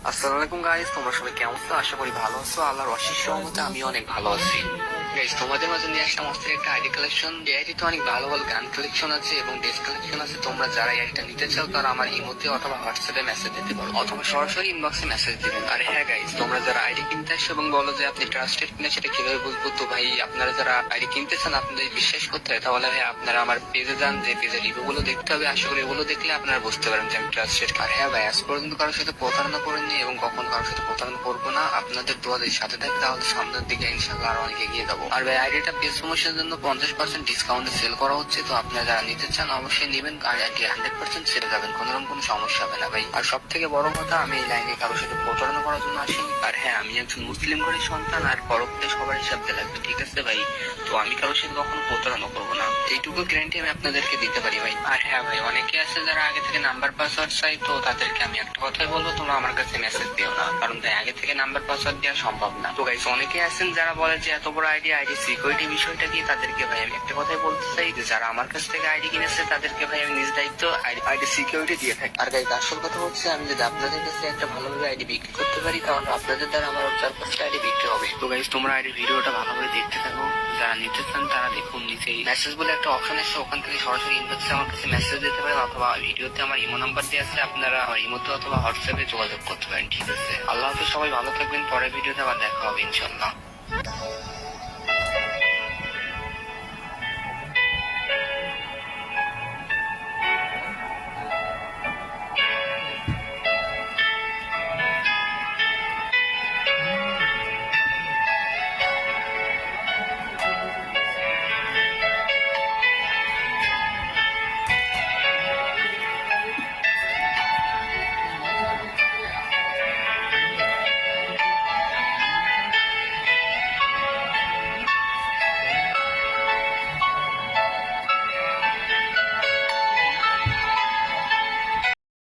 আসসালামু আলাইকুম গাইস, তোমরা সবাই কেমন আছো? আশা করি ভালো আছো। আল্লাহর অশেষ রহমতে আমি অনেক ভালো আছি। গাইস, তোমাদের মাঝে নিয়ে আসলাম অস্থির একটা আইডি কালেকশন। এই আইডিতে অনেক ভালো ভালো গান কালেকশন আছে এবং ড্রেস কালেকশন আছে। তোমরা যারা এই আইডিটা নিতে চাও তারা আমার ইমোতে অথবা হোয়াটসঅ্যাপে মেসেজ দিতে পারো অথবা সরাসরি ইনবক্সে মেসেজ দিবেন। আর হ্যাঁ গাইস, তোমরা যারা আইডি কিনতে আসো এবং বলো যে আপনি ট্রাস্টেড কিনা, সেটা কিভাবে বুঝবো? তো ভাই, আপনারা যারা আইডি কিনতে চান, আপনাদের বিশ্বাস করতে হয়, তাহলে ভাই আপনারা আমার পেজে যান। যে পেজের রিভিউ গুলো দেখতে হবে, আশা করি এগুলো দেখলে আপনারা বুঝতে পারেন যে আমি ট্রাস্টেড। আর হ্যাঁ ভাই, আজ পর্যন্ত কারোর সাথে প্রতারণা করিনি এবং কখন কারোর সাথে প্রতারণা করবো না। আপনাদের দোয়াদের সাথে থাকতে তাহলে সামনের দিকে ইনশাল্লাহ আরো অনেক এগিয়ে যাবো। আর ভাই, আইডিটা পেজ প্রমোশনের জন্য 50% ডিসকাউন্টে সেল করা হচ্ছে। তো আপনারা যারা নিতে চান অবশ্যই নেবেন। আর আইডি 100% সেরে যাবেন, কোনোরকম কোনো সমস্যা হবে না ভাই। আর সব থেকে বড় কথা, আমি এই লাইনে কারোর সাথে প্রতারণা করার জন্য আসিনি। আর হ্যাঁ, আমি একজন মুসলিম ঘরের সন্তান আর পরবর্তী সবার হিসাব দিয়ে লাগবে, ঠিক আছে ভাই? তো আমি কারোর সাথে কখনো প্রতারণা করবো না, এইটুকু গ্যারান্টি আমি আপনাদেরকে দিতে পারি ভাই। আর হ্যাঁ ভাই, অনেকে আছে যারা আগে থেকে নাম্বার পাসওয়ার্ড চাই। তো তাদেরকে আমি একটা কথাই বলবো, তোমরা আমার কাছে মেসেজ দিও না, কারণ ভাই আগে থেকে নাম্বার পাসওয়ার্ড দেওয়া সম্ভব না। তো গাইস, অনেকে আছেন যারা বলে যে এত বড় আইডি সিকিউরিটি বিষয়টা কি, তাদেরকে ভাই আমি একটা কথাই বলতে চাই যে যারা আমার কাছ থেকে আইডি কিনেছে তাদেরকে ভাই আমি নিজ দায়িত্ব আইডি সিকিউরিটি দিয়ে থাকি। আর গাইস, আসল কথা হচ্ছে, আমি যদি আপনাদের কাছে একটা ভালোভাবে আইডি বিক্রি করতে পারি, তাহলে আপনাদের দ্বারা আমার 4-5টা আইডি বিক্রি হবে। তো গাইস, তোমরা আইডি ভিডিওটা ভালোভাবে দেখতে থাকো। যারা নিতে চান তারা দেখুন, নিচেই মেসেজ বলে একটা অপশন আছে, ওখান থেকে সরাসরি ইনবক্সে আমার কাছে মেসেজ দিতে পারেন অথবা ভিডিওতে আমার ইমো নাম্বার দিয়ে আছে, আপনারা আমার ইমোতে অথবা হোয়াটসঅ্যাপে যোগাযোগ করতে পারেন, ঠিক আছে? আল্লাহ হাফেজ, সবাই ভালো থাকবেন। পরের ভিডিওতে আবার দেখা হবে ইনশাল্লাহ।